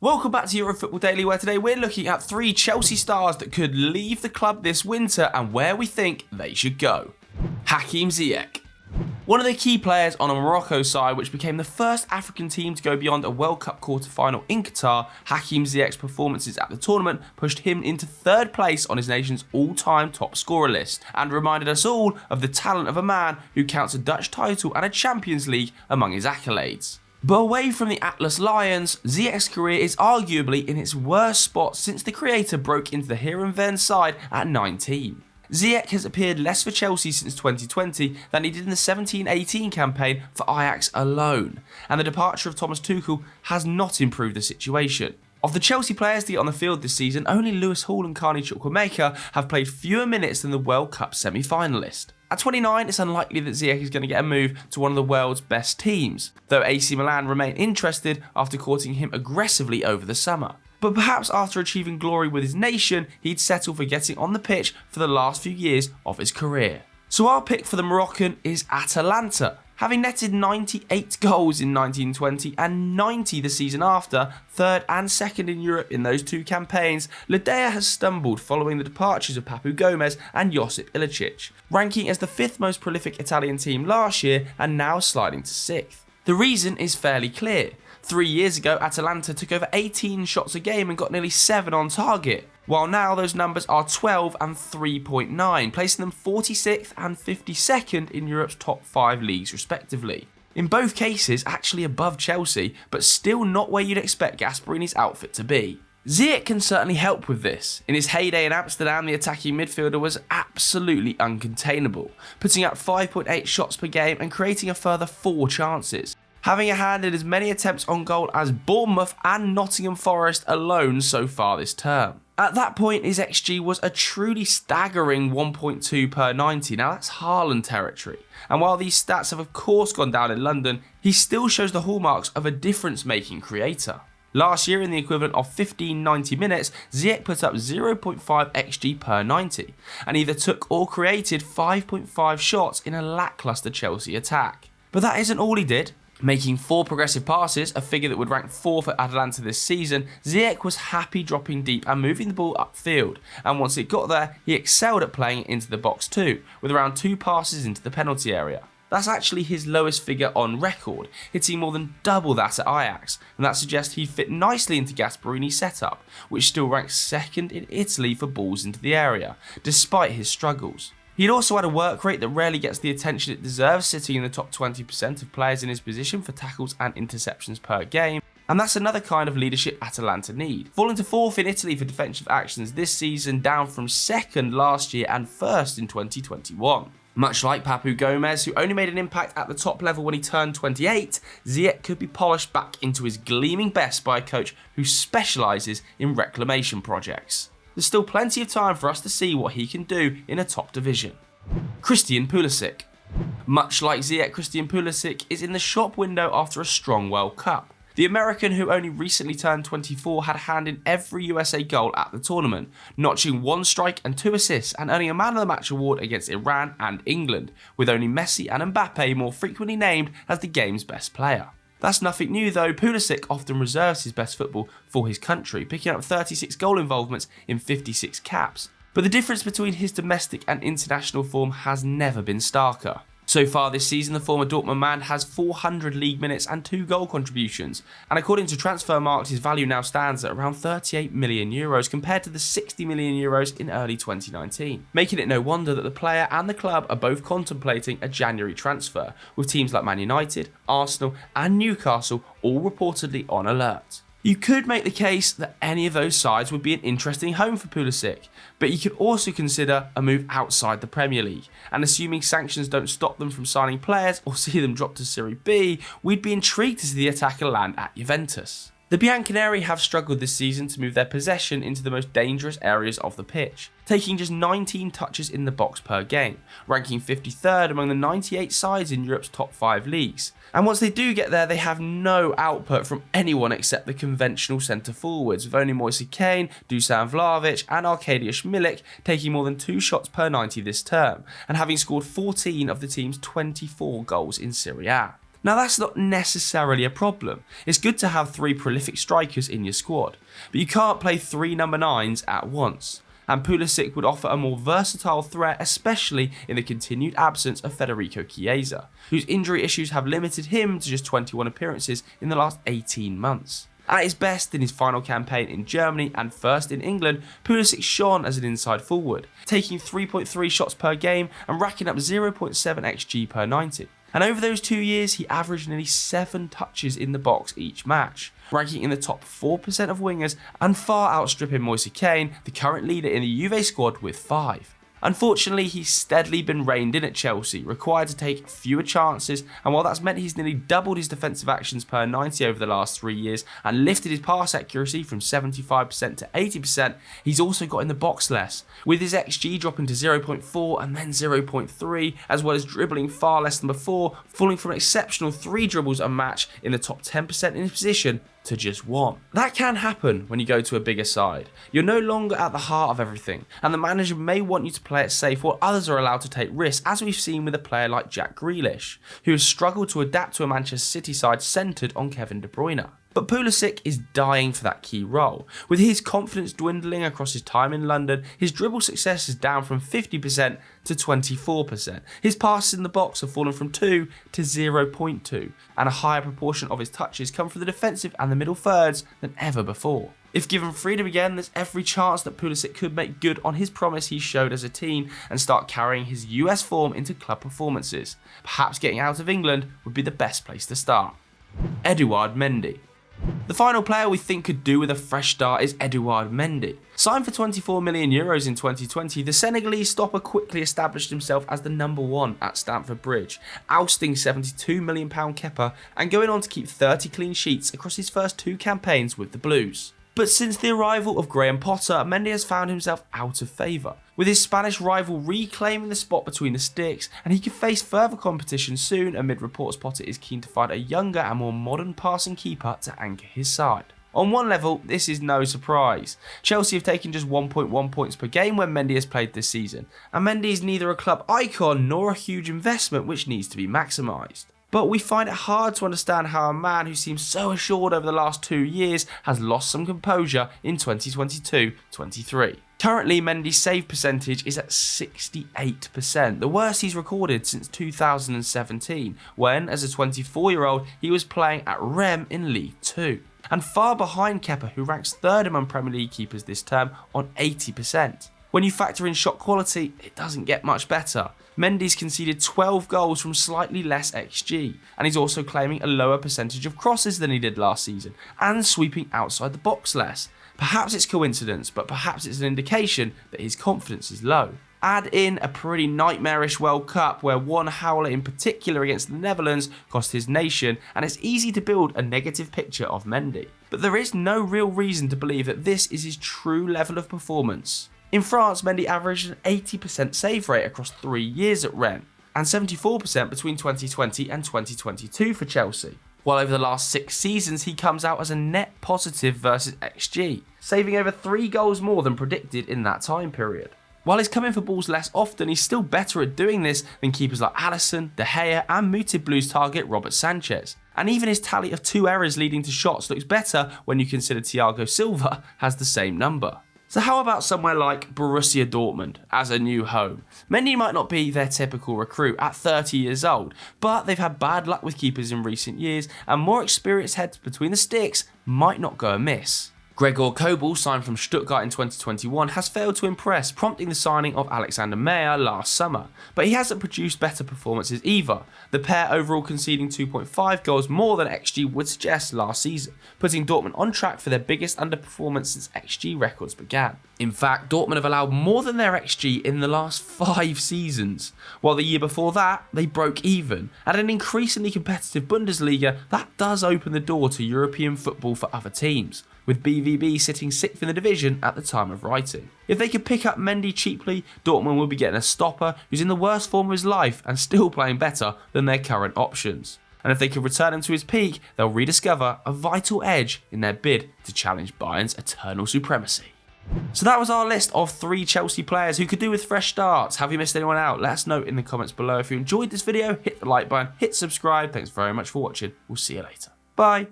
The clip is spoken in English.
Welcome back to Euro Football Daily, where today we're looking at 3 Chelsea stars that could leave the club this winter and where we think they should go. Hakim Ziyech. One of the key players on a Morocco side, which became the first African team to go beyond a World Cup quarter-final in Qatar, Hakim Ziyech's performances at the tournament pushed him into 3rd place on his nation's all-time top scorer list, and reminded us all of the talent of a man who counts a Dutch title and a Champions League among his accolades. But away from the Atlas Lions, Ziyech's career is arguably in its worst spot since the creator broke into the Heerenveen side at 19. Ziyech has appeared less for Chelsea since 2020 than he did in the 17-18 campaign for Ajax alone, and the departure of Thomas Tuchel has not improved the situation. Of the Chelsea players to get on the field this season, only Lewis Hall and Carney Chukwuemeka have played fewer minutes than the World Cup semi-finalist. At 29, it's unlikely that Ziyech is going to get a move to one of the world's best teams, though AC Milan remain interested after courting him aggressively over the summer. But perhaps after achieving glory with his nation, he'd settle for getting on the pitch for the last few years of his career. So our pick for the Moroccan is Atalanta. Having netted 98 goals in 1920 and 90 the season after, 3rd and 2nd in Europe in those 2 campaigns, Ledea has stumbled following the departures of Papu Gomez and Josip Ilicic, ranking as the 5th most prolific Italian team last year and now sliding to 6th. The reason is fairly clear. 3 years ago, Atalanta took over 18 shots a game and got nearly 7 on target, while now those numbers are 12 and 3.9, placing them 46th and 52nd in Europe's top 5 leagues respectively. In both cases, actually above Chelsea, but still not where you'd expect Gasperini's outfit to be. Ziyech can certainly help with this. In his heyday in Amsterdam, the attacking midfielder was absolutely uncontainable, putting up 5.8 shots per game and creating a further 4 chances, having a hand in as many attempts on goal as Bournemouth and Nottingham Forest alone so far this term. At that point, his XG was a truly staggering 1.2 per 90. Now that's Haaland territory. And while these stats have of course gone down in London, he still shows the hallmarks of a difference-making creator. Last year, in the equivalent of 15 90 minutes, Ziyech put up 0.5 XG per 90, and either took or created 5.5 shots in a lacklustre Chelsea attack. But that isn't all he did. Making 4 progressive passes, a figure that would rank 4th at Atalanta this season, Ziyech was happy dropping deep and moving the ball upfield, and once it got there, he excelled at playing it into the box too, with around 2 passes into the penalty area. That's actually his lowest figure on record, hitting more than double that at Ajax, and that suggests he'd fit nicely into Gasperini's setup, which still ranks 2nd in Italy for balls into the area, despite his struggles. He'd also had a work rate that rarely gets the attention it deserves, sitting in the top 20% of players in his position for tackles and interceptions per game, and that's another kind of leadership Atalanta need. Falling to 4th in Italy for defensive actions this season, down from 2nd last year and 1st in 2021. Much like Papu Gomez, who only made an impact at the top level when he turned 28, Ziyech could be polished back into his gleaming best by a coach who specialises in reclamation projects. There's still plenty of time for us to see what he can do in a top division. Christian Pulisic. Much like Ziyech, Christian Pulisic is in the shop window after a strong World Cup. The American, who only recently turned 24, had a hand in every USA goal at the tournament, notching 1 strike and 2 assists and earning a Man of the Match award against Iran and England, with only Messi and Mbappe more frequently named as the game's best player. That's nothing new though. Pulisic often reserves his best football for his country, picking up 36 goal involvements in 56 caps. But the difference between his domestic and international form has never been starker. So far this season, the former Dortmund man has 400 league minutes and 2 goal contributions, and according to Transfermarkt, his value now stands at around €38 million compared to the €60 million in early 2019, making it no wonder that the player and the club are both contemplating a January transfer, with teams like Man United, Arsenal and Newcastle all reportedly on alert. You could make the case that any of those sides would be an interesting home for Pulisic, but you could also consider a move outside the Premier League, and assuming sanctions don't stop them from signing players or see them drop to Serie B, we'd be intrigued to see the attacker land at Juventus. The Bianconeri have struggled this season to move their possession into the most dangerous areas of the pitch, taking just 19 touches in the box per game, ranking 53rd among the 98 sides in Europe's top 5 leagues. And once they do get there, they have no output from anyone except the conventional centre forwards, with only Moise Kean, Dusan Vlahovic and Arkadiusz Milik taking more than 2 shots per 90 this term, and having scored 14 of the team's 24 goals in Serie A. Now that's not necessarily a problem. It's good to have 3 prolific strikers in your squad, but you can't play 3 number 9s at once. And Pulisic would offer a more versatile threat, especially in the continued absence of Federico Chiesa, whose injury issues have limited him to just 21 appearances in the last 18 months. At his best in his final campaign in Germany and first in England, Pulisic shone as an inside forward, taking 3.3 shots per game and racking up 0.7 xG per 90. And over those 2 years, he averaged nearly 7 touches in the box each match, ranking in the top 4% of wingers and far outstripping Moise Kean, the current leader in the Juve squad, with 5. Unfortunately, he's steadily been reined in at Chelsea, required to take fewer chances, and while that's meant he's nearly doubled his defensive actions per 90 over the last 3 years and lifted his pass accuracy from 75% to 80%, he's also got in the box less, with his XG dropping to 0.4 and then 0.3, as well as dribbling far less than before, falling from an exceptional 3 dribbles a match in the top 10% in his position to just 1. That can happen when you go to a bigger side. You're no longer at the heart of everything, and the manager may want you to play it safe while others are allowed to take risks, as we've seen with a player like Jack Grealish, who has struggled to adapt to a Manchester City side centred on Kevin De Bruyne. But Pulisic is dying for that key role. With his confidence dwindling across his time in London, his dribble success is down from 50% to 24%. His passes in the box have fallen from 2 to 0.2, and a higher proportion of his touches come from the defensive and the middle thirds than ever before. If given freedom again, there's every chance that Pulisic could make good on his promise he showed as a teen and start carrying his US form into club performances. Perhaps getting out of England would be the best place to start. Edouard Mendy. The final player we think could do with a fresh start is Edouard Mendy. Signed for €24 million in 2020, the Senegalese stopper quickly established himself as the number 1 at Stamford Bridge, ousting £72 million Kepa and going on to keep 30 clean sheets across his first 2 campaigns with the Blues. But since the arrival of Graham Potter, Mendy has found himself out of favour, with his Spanish rival reclaiming the spot between the sticks, and he could face further competition soon amid reports Potter is keen to find a younger and more modern passing keeper to anchor his side. On one level, this is no surprise. Chelsea have taken just 1.1 points per game when Mendy has played this season, and Mendy is neither a club icon nor a huge investment which needs to be maximised. But we find it hard to understand how a man who seems so assured over the last 2 years has lost some composure in 2022-23. Currently, Mendy's save percentage is at 68%, the worst he's recorded since 2017, when, as a 24-year-old, he was playing at Rem in League 2. And far behind Kepa, who ranks 3rd among Premier League keepers this term on 80%. When you factor in shot quality, it doesn't get much better. Mendy's conceded 12 goals from slightly less XG, and he's also claiming a lower percentage of crosses than he did last season, and sweeping outside the box less. Perhaps it's coincidence, but perhaps it's an indication that his confidence is low. Add in a pretty nightmarish World Cup where one howler in particular against the Netherlands cost his nation, and it's easy to build a negative picture of Mendy. But there is no real reason to believe that this is his true level of performance. In France, Mendy averaged an 80% save rate across 3 years at Rennes, and 74% between 2020 and 2022 for Chelsea. While over the last 6 seasons, he comes out as a net positive versus XG, saving over 3 goals more than predicted in that time period. While he's coming for balls less often, he's still better at doing this than keepers like Alisson, De Gea and mooted Blues target Robert Sanchez. And even his tally of 2 errors leading to shots looks better when you consider Thiago Silva has the same number. So how about somewhere like Borussia Dortmund as a new home? Mendy might not be their typical recruit at 30 years old, but they've had bad luck with keepers in recent years, and more experienced heads between the sticks might not go amiss. Gregor Kobel, signed from Stuttgart in 2021, has failed to impress, prompting the signing of Alexander Meyer last summer, but he hasn't produced better performances either, the pair overall conceding 2.5 goals more than XG would suggest last season, putting Dortmund on track for their biggest underperformance since XG records began. In fact, Dortmund have allowed more than their XG in the last 5 seasons, while the year before that, they broke even. At an increasingly competitive Bundesliga, that does open the door to European football for other teams, with BVB sitting 6th in the division at the time of writing. If they could pick up Mendy cheaply, Dortmund will be getting a stopper who's in the worst form of his life and still playing better than their current options. And if they could return him to his peak, they'll rediscover a vital edge in their bid to challenge Bayern's eternal supremacy. So that was our list of 3 Chelsea players who could do with fresh starts. Have you missed anyone out? Let us know in the comments below. If you enjoyed this video, hit the like button, hit subscribe. Thanks very much for watching. We'll see you later. Bye.